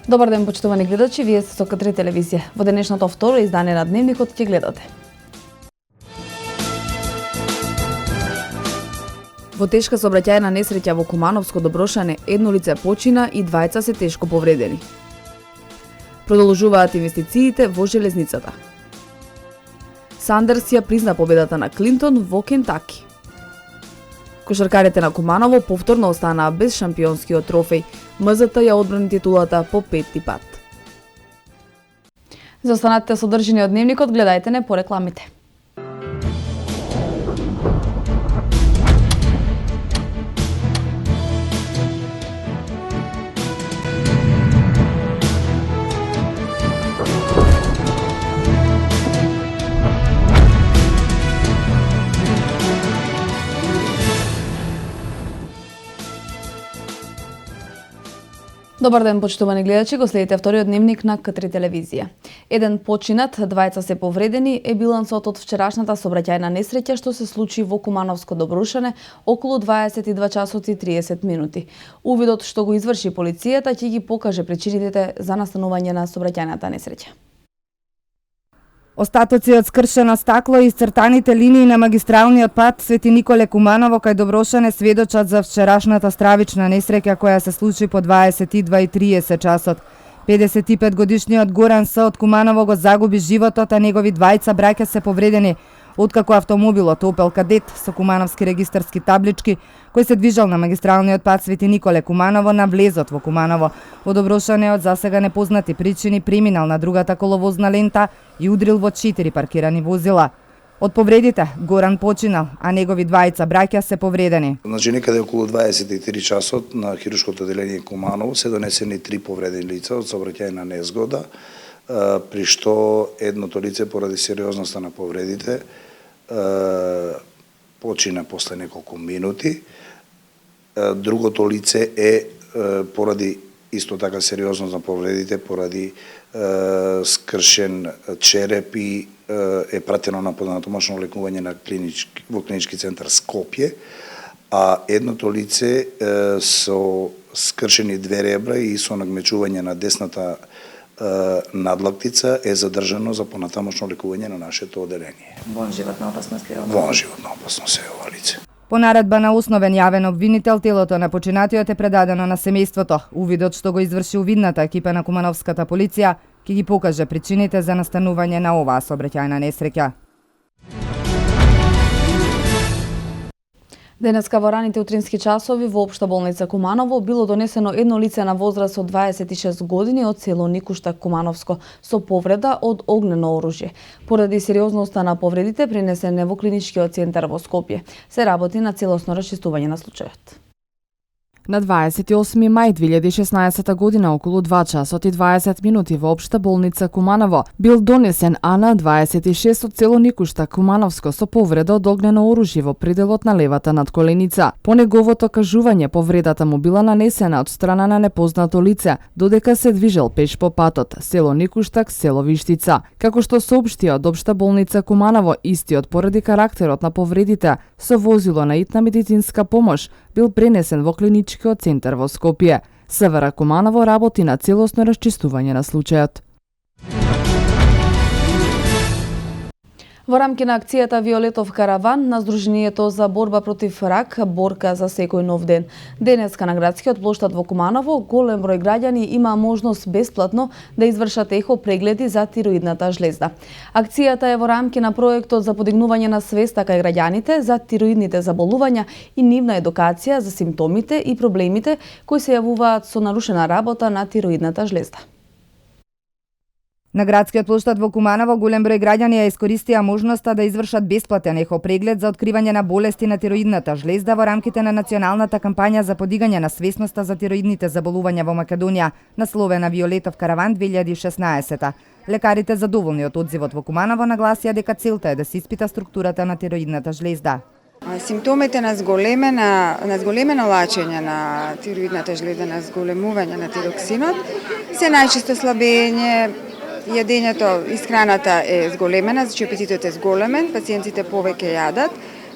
Добар ден, почитувани гледачи, вие сте со К3 телевизија. Во денешното второ издание на Дневникот ќе гледате. Во тешка сообраќајна несреќа во Кумановско Доброшане, едно лице почина и двајца се тешко повредени. Продолжуваат инвестициите во железницата. Сандерс ја призна победата на Клинтон во Кентаки. Кошаркарите на Куманово повторно останаа без шампионскиот трофеј. МЗТ ја одбрани титулата по петти пат. За останатите содржини од Дневникот гледајте не по рекламите. Добар ден, почитувани гледачи, го следите вториот Дневник на К3 телевизија. Еден починат, двајца се повредени е билансот од вчерашната сообраќајна несреќа што се случи во Кумановско Добрушане околу 22 часот и 30 минути. Увидот што го изврши полицијата ќе ги покаже причините за настанување на сообраќајната несреќа. Остатоци од скршено стакло и исцртаните линии на магистралниот пат Свети Николе Куманово кај Доброшане сведочат за вчерашната стравична несреќа која се случи по 22:30 часот. 55 годишниот Горан С од Куманово го загуби животот, а негови двајца браќа се повредени откако автомобилот Опел Кадет со кумановски регистарски таблички кој се движел на магистралниот пат Свети Николе Куманово на влезот во Куманово. Во Доброшане од засега непознати причини преминал на другата коловозна лента и удрил во 4 паркирани возила. Од повредите Горан починал, а негови двајца браќа се повредени. Значи некаде околу 23 часот на хируршкото одделение Куманово се донесени 3 повредени лица од сообраќајна незгода, при што едното лице поради сериозноста на повредите почина после неколку минути. Другото лице е поради исто така сериозност на повредите, поради скршен череп и е пратено на поднатомошно лекување на во клинички центар Скопје, а едното лице со скршени 2 ребра и со нагмечување на десната надлактица е задржано за понатамошно лекување на нашето одделение. Вон животна опасност е ова? Вон животна опасност е ова лице. По наредба на основен јавен обвинител, телото на починатиот е предадено на семејството. Увидот што го изврши увидната екипа на Кумановската полиција ќе ги покаже причините за настанување на оваа сообраќајна несреќа. Денеска во раните утрински часови во Општа болница Куманово било донесено едно лице на возраст од 26 години од село Никуштак Кумановско со повреда од огнено оружје. Поради сериозноста на повредите пренесен е во клиничкиот центар во Скопје. Се работи на целосно расчистување на случајот. На 28 мај 2016 година околу 2 часот и 20 минути во Општа болница Куманово бил донесен Ана 26 од село Никуштак Кумановско со повреда од огнено оружје во пределот на левата надколеница. По неговото кажување повредата му била нанесена од страна на непознато лице додека се движел пеш по патот село Никуштак село Виштица. Како што соопшти од Општа болница Куманово, истиот поради карактерот на повредите со возило на итна медицинска помош бил пренесен во клиничкиот центар во Скопје. СВР Куманово работи на целосно расчистување на случајот. Во рамки на акцијата Виолетов караван на Сдруженијето за борба против рак борка за секој нов ден. Денеска на градскиот плоштад во Куманово голем број граѓани има можност бесплатно да извршат ехо прегледи за тироидната жлезда. Акцијата е во рамки на проектот за подигнување на свеста кај граѓаните за тироидните заболувања и нивна едукација за симптомите и проблемите кои се јавуваат со нарушена работа на тироидната жлезда. На градскиот плоштад во Куманово голем број граѓани ја искористија можноста да извршат бесплатен ехо преглед за откривање на болести на тироидната жлезда во рамките на националната кампања за подигање на свесноста за тироидните заболувања во Македонија, насловена Виолетов караван 2016. Лекарите задоволни од одзивот во Куманово нагласија дека целта е да се испита структурата на тироидната жлезда. Симптомите на зголемено лачење на тироидната жлезда, на зголемување на тироксинот се најчесто слабење. Јадењето, исхраната е зголемена, значи апетитот е зголемен, пациентите повеќе јадат,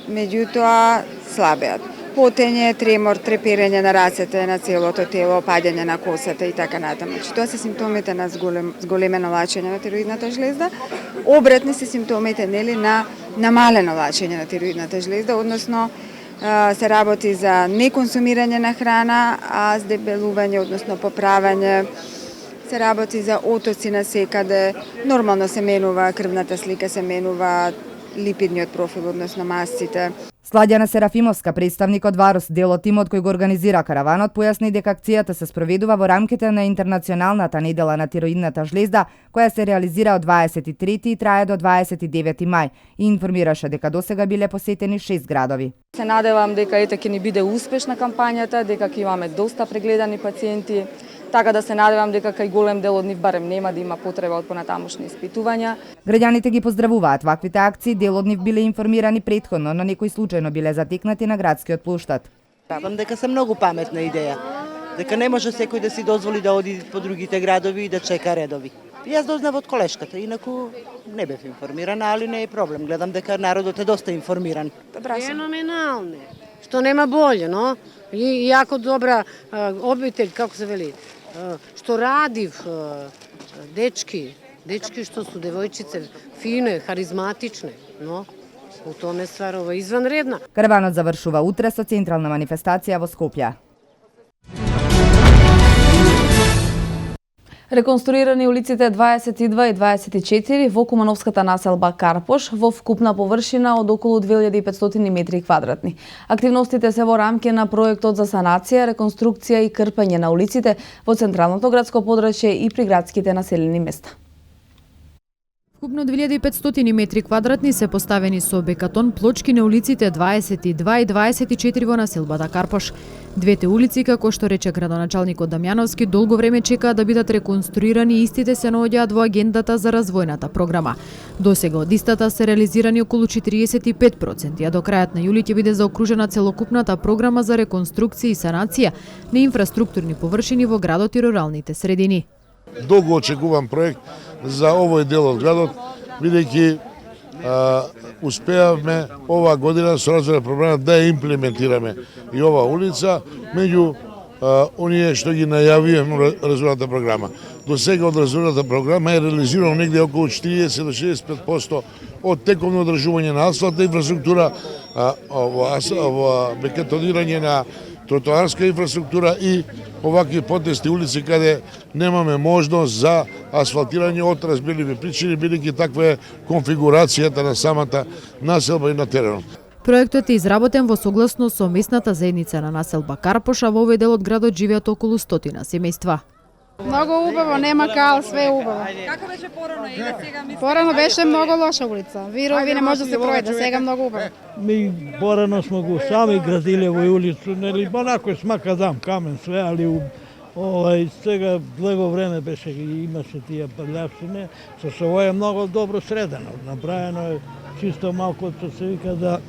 меѓутоа слабеат. потење, тремор, треперење на рацете, на целото тело, паѓање на косата и така натаму. Тоа се симптомите на зголемено лачење на тироидната жлезда. Обратни се симптомите на намалено лачење на тироидната жлезда, односно се работи за неконсумирање на храна, а здебелување, односно поправање, се работи за отоци на секаде, нормално се менува крвната слика, се менува липидниот профил, односно масите. Сладјана Серафимовска, представник од Варус, дел од тимот кој го организира караванот, појасни дека акцијата се спроведува во рамките на Интернационалната недела на тироидната жлезда, која се реализира од 23 и трае до 29 мај, и информираше дека досега биле посетени 6 градови. Се надевам дека ќе ни биде успешна кампањата, дека ќе имаме доста прегледани пациенти, така да се надевам дека кај голем дел од нив барем нема да има потреба од понатамошни испитувања. Граѓаните ги поздравуваат ваквите акции, дел од нив биле информирани претходно, но некои случајно биле затекнати на градскиот плоштад. Правам дека се многу паметна идеја, дека не може секој да си дозволи да оди по другите градови и да чека редови. Јас дознав од колешката, инаку не бев информирана, али не е проблем. Гледам дека народот е доста информиран. Феноменално. Што нема болje, но? И јако добра обитель, како се вели, што радив, дечки што су девојчице, фине, харизматичне, но у томе ствар ова изванредна. Караванот завршува утре со централна манифестација во Скопје. Реконструирани улиците 22 и 24 во кумановската населба Карпош во вкупна површина од околу 2500 метри квадратни. Активностите се во рамки на проектот за санација, реконструкција и крпење на улиците во централното градско подрачје и при градските населени места. Вкупно 2500 метри квадратни се поставени со бекатон плочки на улиците 22 и 24 во населбата Карпош. Двете улици, како што рече градоначалникот Дамјановски, долго време чекаат да бидат реконструирани и истите се наоѓаат во агендата за развојната програма. Досега од истата се реализирани околу 45%, а до крајот на јули ќе биде заокружена целокупната програма за реконструкција и санација на инфраструктурни површини во градот и руралните средини. Долго очекуван проект за овој дел од градот, бидејќи успеавме оваа година со развојна програма да ја имплементираме и оваа улица меѓу оние што ги најавивме развојната програма. До сега од развојната програма е реализирано негде околу 40 до 65% од тековно одржување на асфалтна инфраструктура, бекетонирање на тротоарска инфраструктура и овакви потесни улици каде немаме можност за асфалтирање од разбирливи причини, бидејќи таква е конфигурацијата на самата населба и на теренот. Проектот е изработен во согласност со местната заедница на населба Карпош, а во овој дел од градот живеат околу 100 семејства. Многу убаво, нема кал, све убаво. Како беше порано и сега мислите? Порано беше многу лоша улица. Вирови не може да се пројде, сега многу убаво. Ми порано сме го сами градиле во улицу, нели, онако смакадам камен све, али сега долго време беше имаше тие прлјавштине, со ова е многу добро средено. Направено е чисто малку што се вика да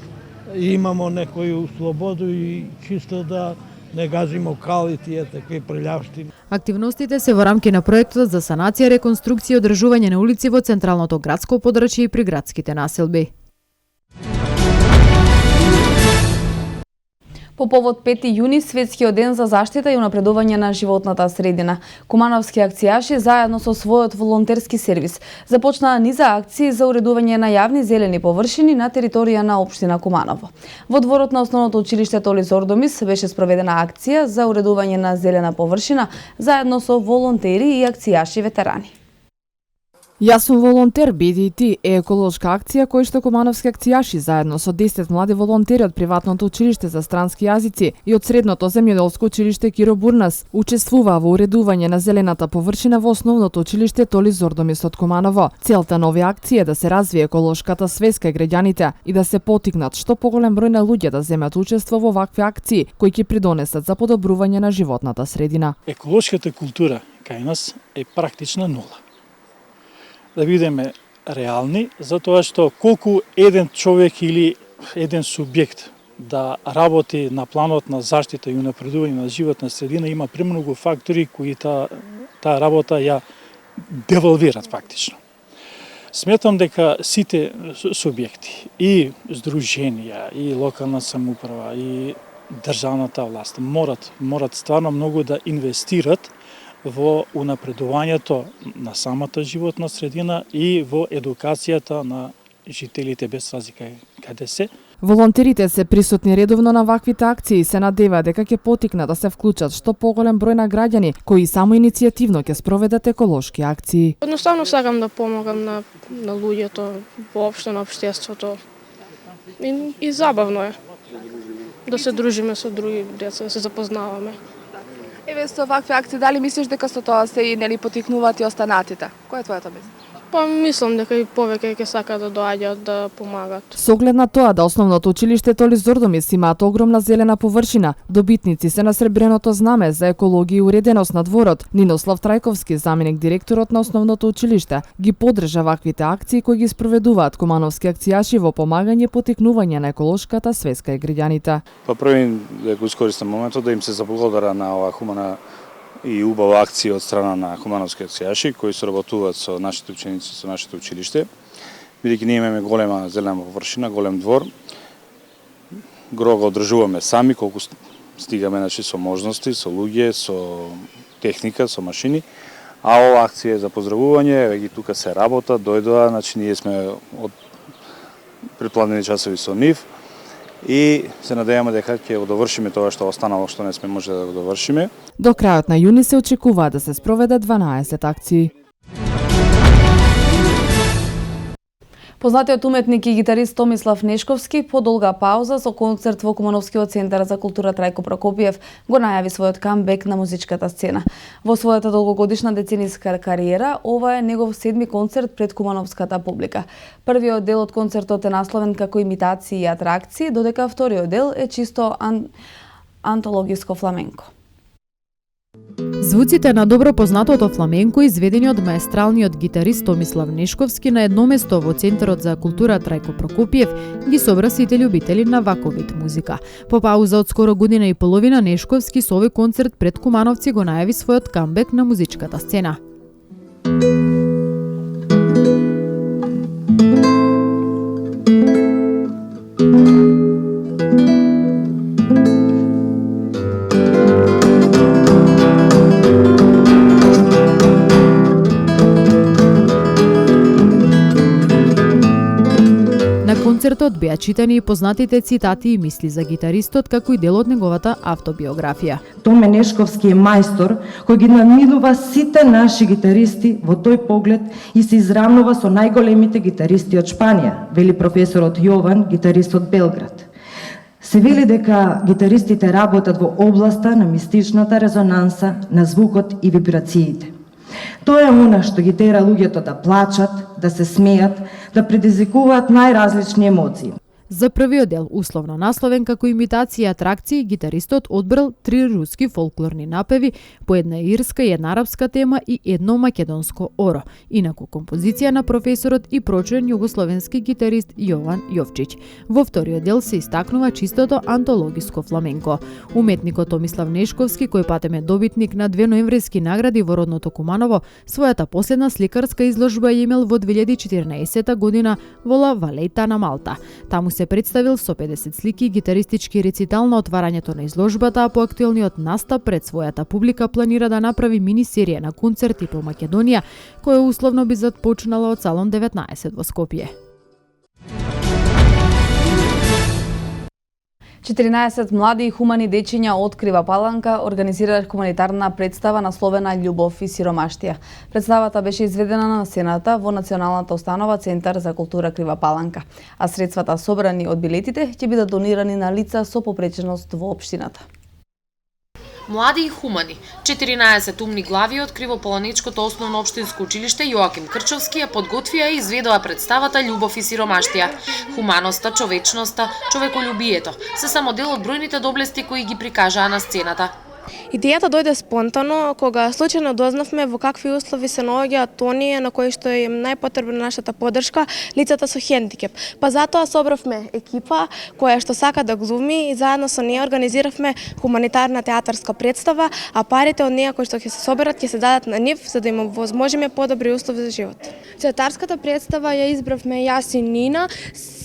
имамо некоju слободу и чисто да не газимо кал и тие такви прљавштини. Активностите се во рамки на проектот за санација, реконструкција и одржување на улици во централното градско подрачје и при градските населби. По повод 5 јуни, светскиот ден за заштита и унапредување на животната средина, кумановски акцијаши заедно со својот волонтерски сервис започнаа низа акции за уредување на јавни зелени површини на територија на општина Куманово. Во дворот на основното училиште Толис Ордомис беше спроведена акција за уредување на зелена површина заедно со волонтери и акцијаши ветерани. Јас сум волонтер, BDT е еколошка акција која што кумановски акцијаши заедно со 10 млади волонтери од приватното училиште за странски јазици и од средното земјоделско училиште Киро Бурнас учествуваа во уредување на зелената површина во основното училиште Толис Ордомис од Куманово. Целта на овие акции е да се развие еколошката свест кај граѓаните и да се поттикнат што поголем број на луѓе да земат учество во вакви акции кои ќе придонесат за подобрување на животната средина. Еколошката култура кај нас е практична нула. Да бидеме реални, затоа што колку еден човек или еден субјект да работи на планот на заштита и унапредување на животна средина, има премногу фактори кои таа работа ја девалвират фактично. Сметам дека сите субјекти, и здруженија, и локална самоуправа, и државната власт морат стварно многу да инвестират во унапредувањето на самата животна средина и во едукацијата на жителите без разлика каде се. Волонтерите се присутни редовно на ваквите акции и се надева дека ќе потикна да се вклучат што поголем број на граѓани кои само иницијативно ќе спроведат еколошки акции. Едноставно сакам да помогам на луѓето, воопшто на општеството. И забавно е да се дружиме со други деца, да се запознаваме. Еве со вакви акции, дали мислиш дека со тоа се и потикнуваат и останатите? Кој е твоето мислење? Па мислам дека и повеќе ќе сакаат да доаѓаат да помагат. Со оглед на тоа да основното училиште Толи Зордомис имаат огромна зелена површина, добитници се на сребреното знаме за екологија и уреденост на дворот, Нинослав Трајковски, заменик директорот на основното училиште, ги поддржа ваквите акции кои ги спроведуваат кумановски акцијаши во помагање и потикнување на еколошката свеска и граѓаните. Па први да го искористам моментот да им се заблагодарам на оваа хумана и убава акција од страна на хумановски акцијаши кои соработуваат со нашите ученици, со нашето училиште. Бидејќи ние имаме голема зелена површина, голем двор, го одржуваме сами колку стигаме со можности, со луѓе, со техника, со машини. А ова акција за поздравување, еве ги тука се работа, дојдоа, ние сме од предпланени часови со нив и се надеваме дека ќе го довршиме тоа што останало што не сме можеле да го довршиме. До крајот на јуни се очекува да се спроведат 12 акции. Познатиот уметник и гитарист Томислав Нешковски по долга пауза со концерт во Кумановскиот центар за култура Трајко Прокопиев го најави својот камбек на музичката сцена. Во својата долгогодишна децениска кариера, ова е негов 7ми концерт пред кумановската публика. Првиот дел од концертот е насловен како имитации и атракции, додека вториот дел е чисто антологиско фламенко. Звуците на добро познатото фламенко изведени од маестралниот гитарист Томислав Нешковски на едно место во Центарот за култура Трајко Прокопиев ги собра сите љубители на ваков вид музика. По пауза од скоро година и половина Нешковски со овој концерт пред кумановци го најави својот камбек на музичката сцена. Концертот беа читани и познатите цитати и мисли за гитаристот, како и дел од неговата автобиографија. Томе Нешковски е мајстор кој ги надминува сите наши гитаристи во тој поглед и се изравнува со најголемите гитаристи од Шпанија, вели професорот Јован, гитарист од Белград. Се вели дека гитаристите работат во областа на мистичната резонанса на звукот и вибрациите. Тоа е она што ги тера луѓето да плачат, да се смеат, да предизвикуваат најразлични емоции. За првиот дел, условно насловен како имитација атракции, гитаристот одбрал 3 руски фолклорни напеви, по една ирска и една арапска тема и едно македонско оро. Инаку композиција на професорот и прочуен југословенски гитарист Јован Јовчиć. Во вториот дел се истакнува чистото антологиско фламенко. Уметникот Томислав Нешковски, кој патем е добитник на 2 ноемвриски награди во родното Куманово, својата последна сликарска изложба ја имел во 2014 година во Ла Валета на Малта. Таму се представил со 50 слики гитаристички рецитал на отварањето на изложбата, а по актуелниот настап пред својата публика планира да направи мини серија на концерти по Македонија, која условно би започнала од салон 19 во Скопје. 14 млади и хумани дечиња од Крива Паланка организираа хуманитарна представа насловена Љубов и сиромаштија. Представата беше изведена на сцената во Националната установа Центар за култура Крива Паланка, а средствата собрани од билетите ќе бидат донирани на лица со попреченост во општината. Млади и хумани, 14 умни глави од Кривополанечкото основно општинско училиште Јоаким Крчовски ја подготвија и изведоа представата Љубов и сиромаштија. Хуманоста, човечноста, човеколюбието се само дел од бројните доблести кои ги прикажаа на сцената. Идејата дојде спонтано, кога случајно дознавме во какви услови се наоѓаат оние на кои што е најпотребна нашата поддршка, лицата со хендикеп. Па затоа собравме екипа која што сака да глуми и заедно со неја организиравме хуманитарна театарска представа, а парите од неја кои што ќе се соберат ќе се дадат на нив за да им овозможиме подобри услови за живот. Театарската представа ја избравме јас и Нина.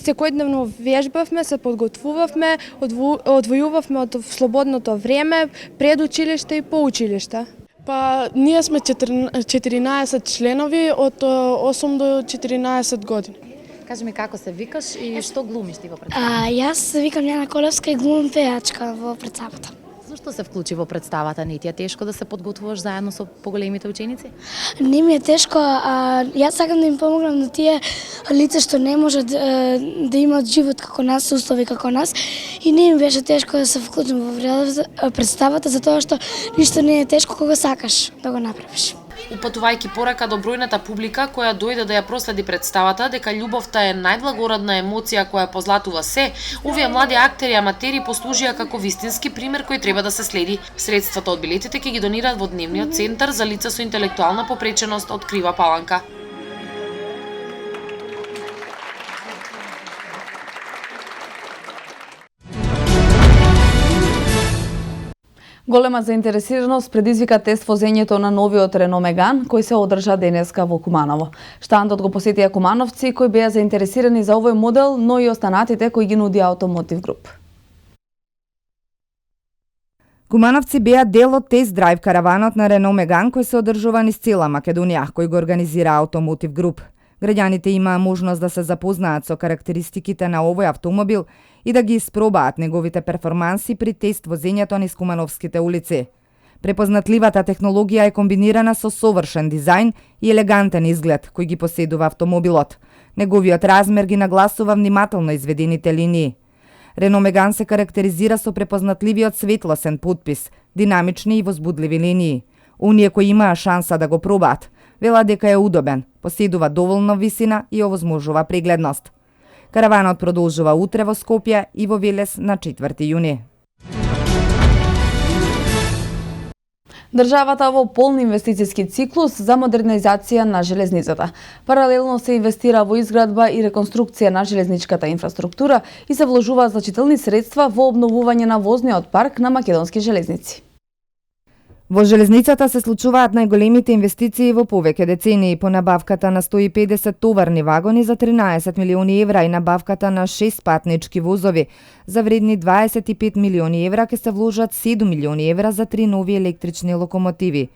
секојдневно вежбавме, се подготвувавме, одвојувавме од слободното време пред училиште и по училиште. Па, ние сме 14 членови од 8 до 14 години. Кажи ми како се викаш и што глумиш ти во представата? Јас се викам Јана Колевска и глумам пејачка во представата. Зошто се вклучи во представата? Не ти е тешко да се подготвуваш заедно со поголемите ученици? Не ми е тешко, јас сакам да им помогнам на тие лица што не можат да имаат живот како нас, услови како нас, и не им беше тешко да се вклучам во представата, затоа што ништо не е тешко кога сакаш да го направиш. Упатувајќи порака до бројната публика која дојде да ја проследи представата дека љубовта е најблагородна емоција која позлатува се, овие млади актери аматери послужија како вистински пример кој треба да се следи. Средствата од билетите ќе ги донираат во дневниот центар за лица со интелектуална попреченост од Крива Паланка. Голема заинтересираност предизвика тест возењето на новиот Рено Меган, кој се одржа денеска во Куманово. Штандот го посетија кумановци кои беа заинтересирани за овој модел, но и останатите кои ги нуди Automotive Group. Кумановци беа дел од тест драйв караванот на Рено Меган кој се одржува низ цела Македонија, кој го организира Automotive Group. Граѓаните имаа можност да се запознаат со карактеристиките на овој автомобил и да ги испробаат неговите перформанси при тест возењето низ кумановските улици. Препознатливата технологија е комбинирана со совршен дизајн и елегантен изглед кој ги поседува автомобилот. Неговиот размер ги нагласува внимателно изведените линии. Рено Меган се карактеризира со препознатливиот светлосен подпис, динамични и возбудливи линии. Оние кои имаа шанса да го пробаат, велат дека е удобен, поседува доволно висина и овозможува прегледност. Караванот продолжува утре во Скопје и во Велес на 4 јуни. Државата во полн инвестициски циклус за модернизација на железницата. Паралелно се инвестира во изградба и реконструкција на железничката инфраструктура и се вложува значителни средства во обновување на возниот парк на македонски железници. Во железницата се случуваат најголемите инвестиции во повеќе децении по набавката на 150 товарни вагони за 13 милиони евра и набавката на 6 патнички возови за вредни 25 милиони евра ќе се вложат 7 милиони евра за 3 нови електрични локомотиви.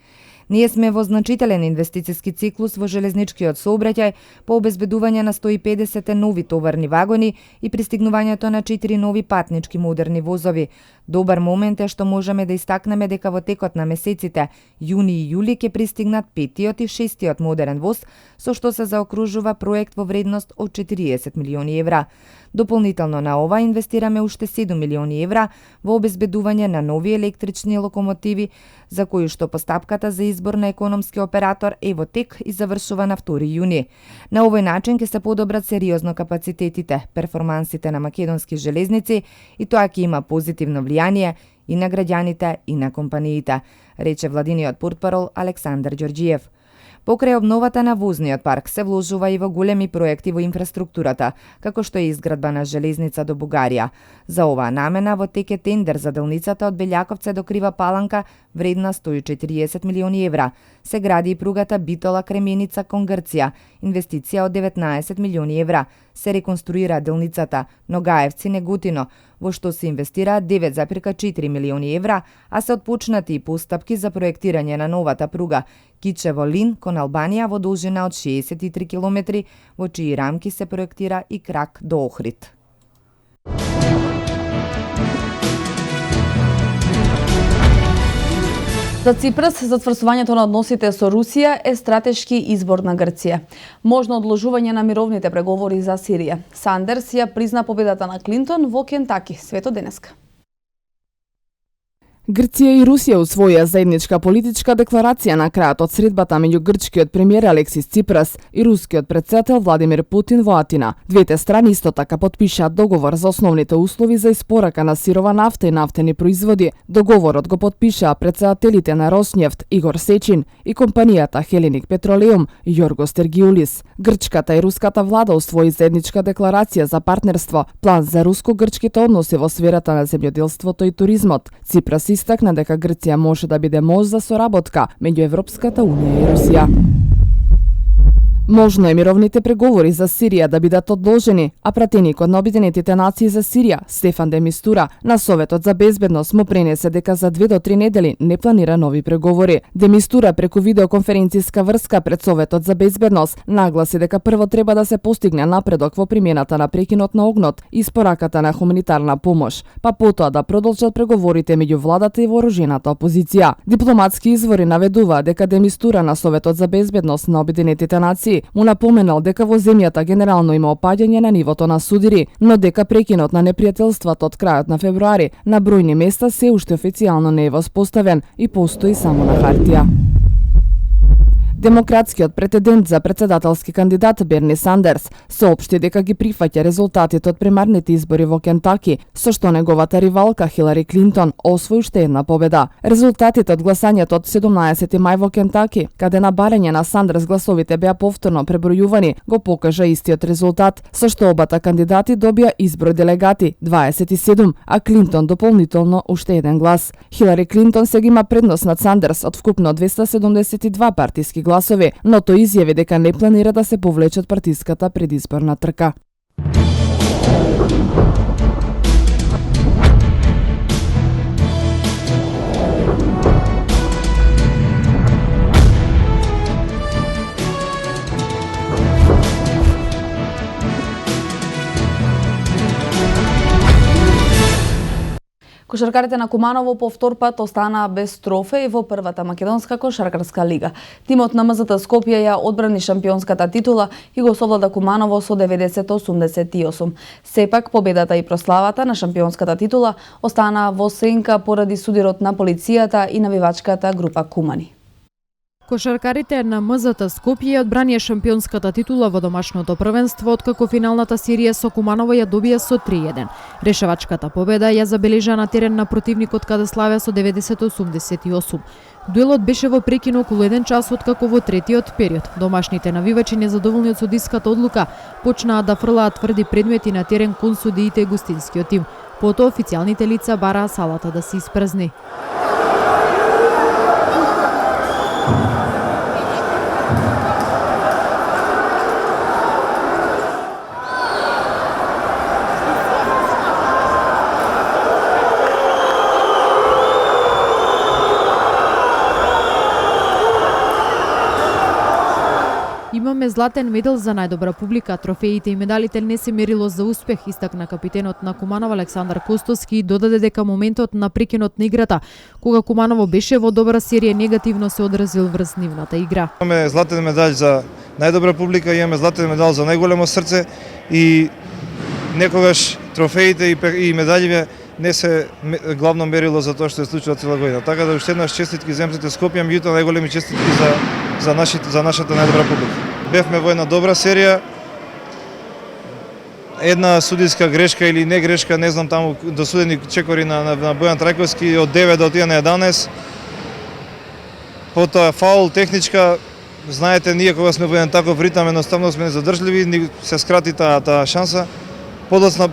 Ние сме во значителен инвестициски циклус во железничкиот сообраќај по обезбедување на 150 нови товарни вагони и пристигнувањето на 4 нови патнички модерни возови. Добар момент е што можеме да истакнеме дека во текот на месеците јуни и јули ќе пристигнат 5-тиот и 6-тиот модерен воз, со што се заокружува проект во вредност од 40 милиони евра. Дополнително на ова инвестираме уште 7 милиони евра во обезбедување на нови електрични локомотиви, за кои што постапката за избор на економски оператор е во тек и завршува на 2 јуни. На овој начин ќе се подобрат сериозно капацитетите, перформансите на македонски железници и тоа ќе има позитивно влијание и на граѓаните и на компаниите, рече владиниот портпарол Александар Ѓорѓиев. Покрај обновата на возниот парк се вложува и во големи проекти во инфраструктурата, како што е изградба на железница до Бугарија. За оваа намена во тек е тендер за делницата од Белјаковце до Крива Паланка вредна 140 милиони евра. Се гради и пругата Битола Кременица кон Грција, инвестиција од 19 милиони евра. Се реконструира делницата Ногаевци Негутино, во што се инвестираат 9,4 милиони евра, а се отпочнати и постапки за проектирање на новата пруга Кичево Лин кон Албанија во должина од 63 километри, во чии рамки се проектира и крак до Охрид. За Ципрас, затврсувањето на односите со Русија е стратешки избор на Грција. Можно одложување на мировните преговори за Сирија. Сандерс ја призна победата на Клинтон во Кентаки, свето денеска. Грција и Русија усвоија заедничка политичка декларација на крајот од средбата меѓу грчкиот премиер Алексис Ципрас и рускиот председател Владимир Путин во Атина. Двете страни исто така потпишаат договор за основните услови за испорака на сирова нафта и нафтени производи. Договорот го потпишаа председателите на Роснефт Игор Сечин и компанијата Хелиник Петролеум Јоргос Тергиулис. Грчката и руската влада усвои заедничка декларација за партнерство, план за руско-грчките односи во сферата на земјоделството и туризмот. Ципрас истакна дека Грција може да биде мост за соработка меѓу Европската унија и Русија. Можно е мировните преговори за Сирија да бидат одложени, а пратеникот на Обединетите нации за Сирија, Стефан де Мистура, на Советот за безбедност му пренесе дека за 2 до 3 недели не планира нови преговори. Де Мистура преку видеоконференциска врска пред Советот за безбедност нагласи дека прво треба да се постигне напредок во примената на прекинот на огнот и испораката на хуманитарна помош, па потоа да продолжат преговорите меѓу владата и вооружената опозиција. Дипломатски извори наведуваат дека де Мистура на Советот за безбедност на Обединетите нации му напоменал дека во земјата генерално има опаѓање на нивото на судири, но дека прекинот на непријателството од крајот на февруари на бројни места се уште официјално не е воспоставен и постои само на хартија. Демократскиот претендент за председателски кандидат Берни Сандерс соопшти дека ги прифаќа резултатите од премарните избори во Кентаки, со што неговата ривалка Хилари Клинтон освои уште една победа. Резултатите од гласањето од 17 мај во Кентаки, каде на барање на Сандерс гласовите беа повторно пребројувани, го покажа истиот резултат, со што обата кандидати добија изброј делегати 27, а Клинтон дополнително уште еден глас. Хилари Клинтон сега има предност над Сандерс од вкупно 272 партиски гласови, но тој изјави дека не планира да се повлече од партиската предизборна трка. Кошаркарите на Куманово по втор пат останаа без трофеј во првата македонска кошаркарска лига. Тимот на МЗТ Скопје ја одбрани шампионската титула и го совлада Куманово со 90-88. Сепак победата и прославата на шампионската титула останаа во сенка поради судирот на полицијата и навивачката група Кумани. Кошаркарите на МЗТ Скопје одбранија шампионската титула во домашното првенство, откако финалната серија со Куманово ја добија со 3-1. Решавачката победа ја забележа на терен на противникот каде славеа со 90-88. Дуелот беше во прекин околу 1 час, откако во третиот период домашните навивачи, незадоволни од судиската одлука, почнаа да фрлаат тврди предмети на терен кон судиите и гостинскиот тим. Потоа официјалните лица бараа салата да се испразни. Имаме златен медал за најдобра публика, трофеите и медалите не се мерило за успех, истакна капитенот на Куманово Александар Костовски и додаде дека моментот на прекинот на играта, кога Куманово беше во добра серија, негативно се одразил врз нивната игра. Имаме златен медал за најдобра публика, имаме златен медал за најголемо срце и некогаш трофеите и медалите не се главно мерило за тоа што се случува цела година. Така да уште еднаш честитки земците Скопје, меѓутоа најголеми честитки за нашата најдобра публика. Бевме во една добра серија. Една судиска грешка или не грешка, не знам, таму досудени чекори на Бојан Трајковски од 9 да отиде на 11. Потоа фаул, техничка. Знаете, ние кога сме во еден таков ритам, едноставно сме незадржливи, ни се скрати таа шанса. Подоцна,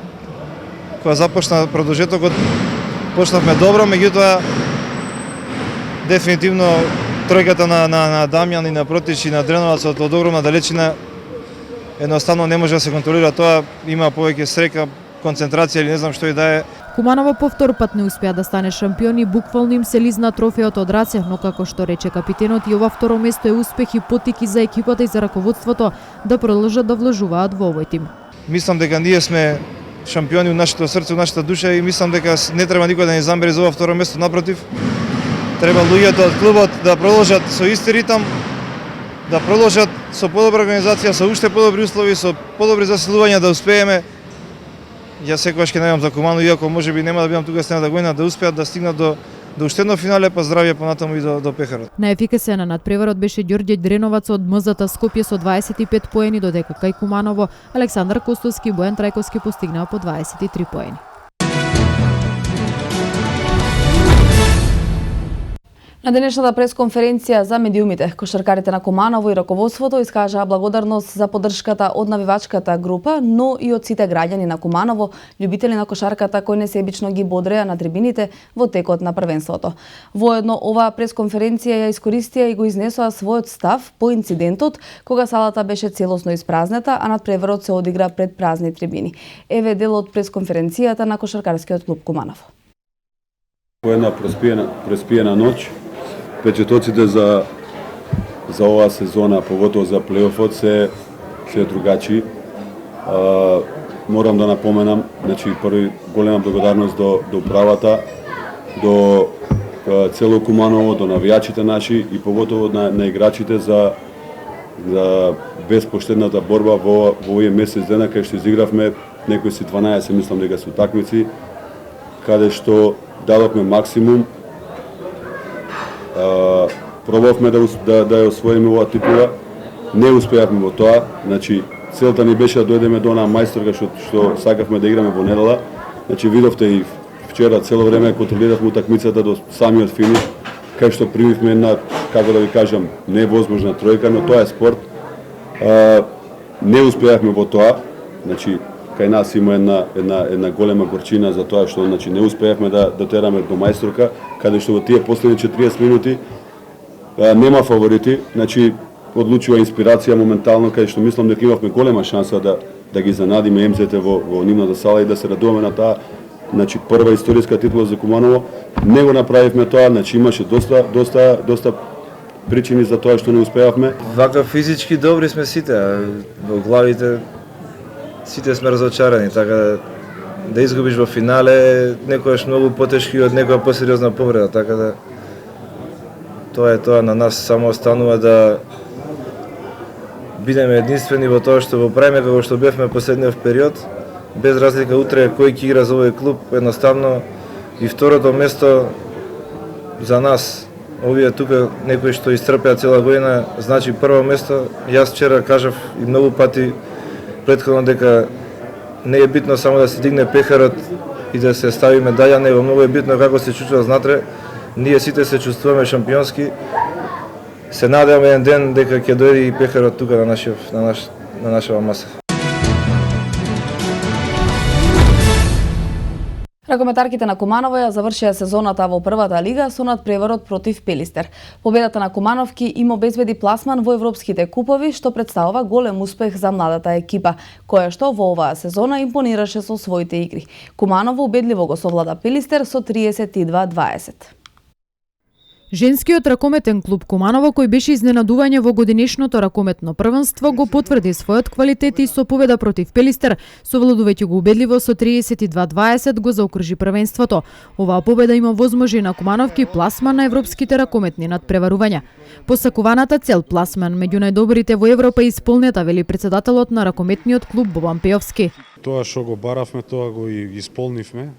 кога започна продолжетокот, почнавме добро, меѓутоа дефинитивно тројката на Дамјан и на Протич и на Дреноваc од огромна далечина едноставно не може да се контролира тоа, има повеќе срека, концентрација или не знам што и да е. Куманово по втор пат не успеа да стане шампион и буквално им се лизна трофеот од раце, но како што рече капитенот, и ова второ место е успех и потик и за екипата и за раководството да продолжат да вложуваат во овој тим. Мислам дека ние сме шампиони од нашето срце, од нашата душа и мислам дека не треба никој да ни замери за ова второ место, напротив. Треба луѓето од клубот да продолжат со исти ритам, да продолжат со подобра организација, со уште подобри услови, со подобри засилувања да успееме. Јас секогаш ќе најавам за Куманово, иако можеби нема да бидам тука следната година, да успеат да стигнат до уште едно финале, па здравје понатаму и до пехарот. Најефикасен на надпреварот беше Ѓорѓе Дреноваc од МЗТ Скопје со 25 поени, додека кај Куманово Александар Костовски и Бојан Трајковски постигнаа по 23 поени. На денешната пресконференција за медиумите, кошаркарите на Куманово и раководството искажаа благодарност за поддршката од навивачката група, но и од сите граѓани на Куманово, љубители на кошарката кои несебично ги бодреа на трибините во текот на првенството. Воедно оваа пресконференција ја искористија и го изнесоа својот став по инцидентот кога салата беше целосно испразнета, а надпреварот се одигра пред празни трибини. Еве дел од пресконференцијата на кошаркарскиот клуб Куманово. По една преспиена ноќ, впечатоците за оваа сезона, поготово за плейофот, се другачи. Морам да напоменам, значи први голема благодарност до управата, до цело Куманово, до навијачите наши и поготово на играчите за безпоштедната борба во овие месец дена кај што изигравме некои си 12, мислам дека се утакмици, каде што дадовме максимум. Пробавме да ја освоиме оваа титула, не успеавме во тоа, значи целта ни беше да дојдеме до онаа мајсторка што сакавме да играме во недела. Значи видовте и вчера цело време контролиравме утакмицата до самиот финиш, кај што примивме една, како да ви кажам, невозможна тројка, но тоа е спорт. Не успеавме во тоа, значи кај нас има една голема горчина за тоа што значи не успеавме да дотераме до мајсторка, каде што во тие последни 40 минути нема фаворити, значи одлучува инспирација моментално, кај што мислам дека имавме голема шанса да ги занадиме МЗ-те во нивната сала и да се радуваме на таа значи прва историска титула за Куманово. Не го направивме тоа, значи имаше доста причини за тоа што не успеавме. Вака физички добри сме сите, во главите сите сме разочарани, така да изгубиш во финале некојаш многу потешки од некоја посериозна повреда, така да тоа е тоа, на нас само останува да бидеме единствени во тоа што го правиме како што бевме последниот период, без разлика утре кој ќе игра за овој клуб, едноставно и второто место за нас, овие тука некои што истрпеа цела година, значи прво место. Јас вчера кажав и многу пати претходно дека не е битно само да се дигне пехарот и да се стави медаља, него многу е битно како се чувствува знатре. Ние сите се чувствуваме шампионски. Се надеваме еден ден дека ќе дојде и пехарот тука на нашава маса. Ракометарките на Куманово ја завршија сезоната во првата лига со надпреварот против Пелистер. Победата на Кумановки им обезбеди пласман во европските купови, што представува голем успех за младата екипа, која што во оваа сезона импонираше со своите игри. Куманово убедливо го совлада Пелистер со 32-20. Женскиот ракометен клуб Куманово, кој беше изненадување во годинешното ракометно првенство, го потврди својот квалитет и со победа против Пелистер, совладувајќи го убедливо со 32-20 го заокружи првенството. Оваа победа има возможи на Кумановки пласман на европските ракометни надпреварувања. Посакуваната цел пласман меѓу најдобрите во Европа исполнета, вели председателот на ракометниот клуб Бобан Пеовски. Тоа што го баравме, тоа го и исполнивме.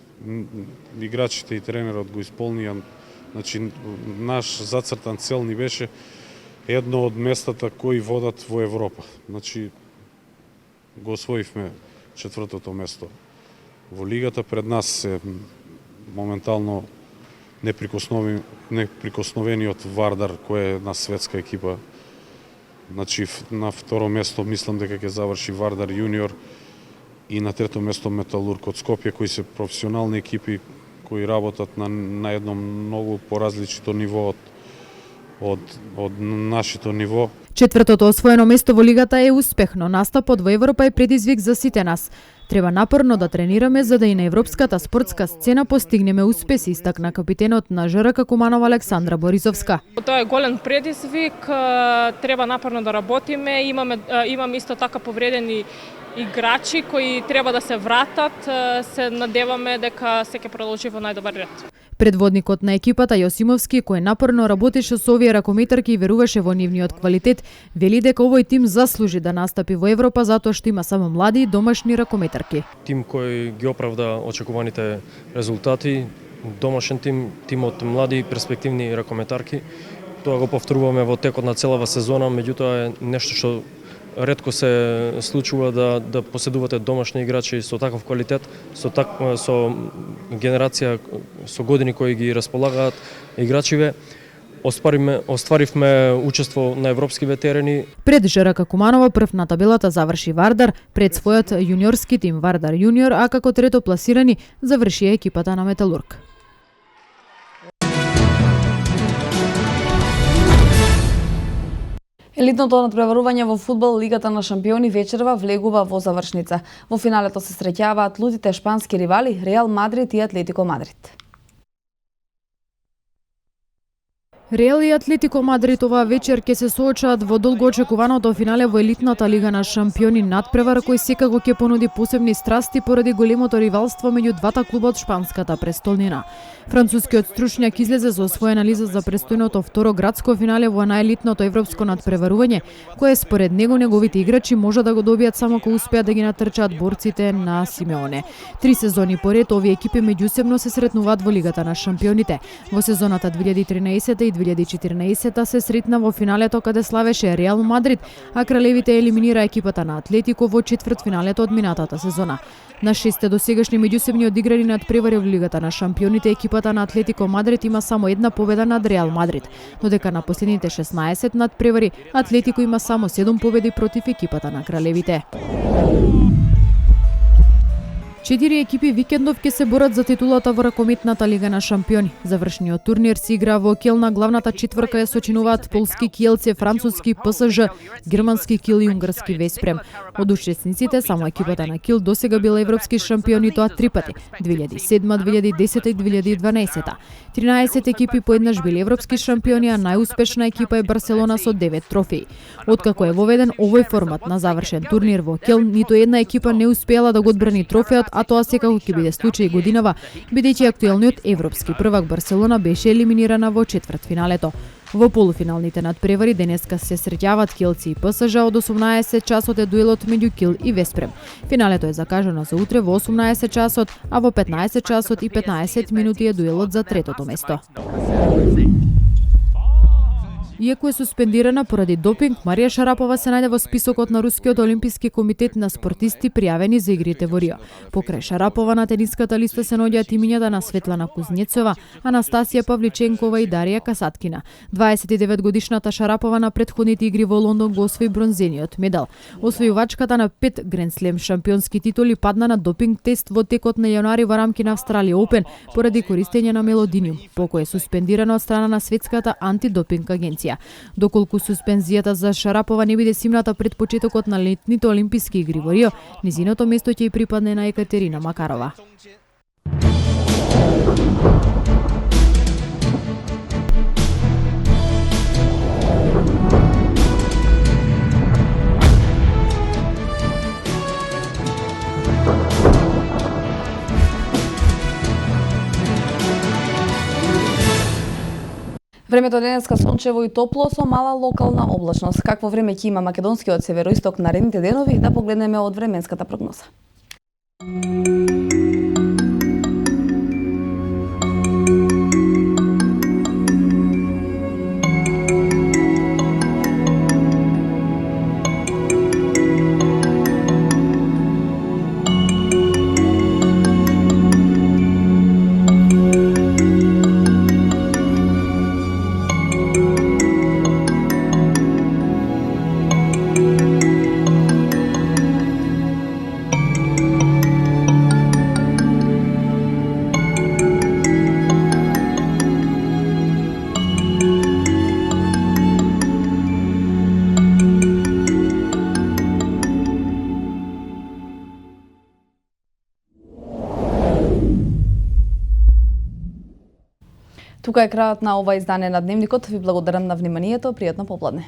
Играчите и тренерот го исполнија. Значи, наш зацртан цел ни беше едно од местата кои водат во Европа. Значи, го освоивме четвртото место во лигата. Пред нас се моментално неприкосновениот Вардар, кој е една светска екипа. Значи, на второ место мислам дека ќе заврши Вардар јуниор и на трето место Металург од Скопје, кои се професионални екипи кои работат на едно многу поразлично ниво од нашето ниво. Четвртото освоено место во лигата е успех, но настапот во Европа е предизвик за сите нас. Треба напорно да тренираме за да и на европската спортска сцена постигнеме успеси, истакна капитенот на ЖРК Куманово Александра Борисовска. Тоа е голем предизвик, треба напорно да работиме, имаме исто така повредени играчи кои треба да се вратат, се надеваме дека се ќе продолжи во најдобар ред. Предводникот на екипата Јосимовски, кој напорно работеше со овие ракометарки и веруваше во нивниот квалитет, вели дека овој тим заслужи да настапи во Европа затоа што има само млади домашни ракометарки. Тим кој ги оправда очекуваните резултати, домашен тим од млади перспективни ракометарки. Тоа го повторуваме во текот на целава сезона, меѓутоа е нешто што ретко се случува да поседувате домашни играчи со таков квалитет, со генерација, со години кои ги располагаат играчиве. остваривме учество на европски ветерани. Пред ЖРК Куманово прв на табелата заврши Вардар, пред својот јуниорски тим Вардар Јуниор, а како трето пласирани заврши екипата на Металург. Елитното надпреварување во фудбал Лигата на шампиони вечерва влегува во завршница. Во финалето се среќаваат лудите шпански ривали Реал Мадрид и Атлетико Мадрид. Реал и Атлетико Мадрид оваа вечер ќе се соочаат во долгоочекуваното финале во елитната Лига на шампиони, надпревар кој секако ќе понуди посебни страсти поради големото ривалство меѓу двата клуба од шпанската престолнина. Францускиот стручњак излезе со своја анализа за престојното второ градско финале во најелитното европско надпреварување, кое според него неговите играчи може да го добијат само кога успеат да ги натрчаат борците на Симеоне. 3 сезони поред овие екипи меѓусебно се сретнуваат во Лигата на шампионите. Во сезоната 2013 и 2014 се сретна во финалето каде славеше Реал Мадрид, а кралевите елиминира екипата на Атлетико во четвртфиналето од минатата сезона. На 6 досегашни меѓусебни одиграни надпревари во Лигата на шампионите, екипата на Атлетико Мадрид има само една победа над Реал Мадрид, додека на последните 16 надпревари Атлетико има само 7 победи против екипата на кралевите. 4 екипи викендов ќе се борат за титулата во ракометната Лига на шампиони. Завршниот турнир се игра во Келн, главната четврка ја сочинуваат полски Киелце, француски ПСЖ, германски Кил и унгарски Веспрем. Од учесниците само екипата на Кил досега била европски шампиони, тоа 3 пати: 2007, 2010 и 2012. 13 екипи поеднаш били европски шампиони, а најуспешна екипа е Барселона со 9 трофеи. Откако е воведен овој формат на завршен турнир во Келн, ниту една екипа не успеала да го одбрани трофеот, а тоа секако ќе биде случај годинава, бидејќи актуелниот европски првак Барселона беше елиминирана во четвртфиналето. Во полуфиналните надпревари денеска се среќаваат Киелци и ПСЖ, од 18 часот е дуелот меѓу Кил и Веспрем. Финалето е закажано за утре во 18 часот, а во 15 часот и 15 минути е дуелот за третото место. Иако е суспендирана поради допинг, Марија Шарапова се најде во списокот на Рускиот олимписки комитет на спортисти пријавени за игрите во Рио. Покрај Шарапова на тениската листа се наоѓаат имињата на Светлана Кузнецова, Анастасија Павличенкова и Дарија Касаткина. 29 годишната Шарапова на претходните игри во Лондон го освои бронзениот медал. Освојувачката на 5 Гранд Слем шампионски титули падна на допинг тест во текот на јануари во рамки на Австралија Опен поради користење на мелодиниум, по кој е суспендирана од страна на светската антидопинг агенција. Доколку суспензијата за Шарапова не биде симната пред почетокот на летните олимписки игри во Рио, низиното место ќе и припадне на Екатерина Макарова. Времето денеска сончево и топло со мала локална облачност. Какво време ќе има македонскиот североисток наредните денови, да погледнеме од временската прогноза. Тука е крајот на ова издание на Дневникот. Ви благодарам на вниманието. Пријатно попладне.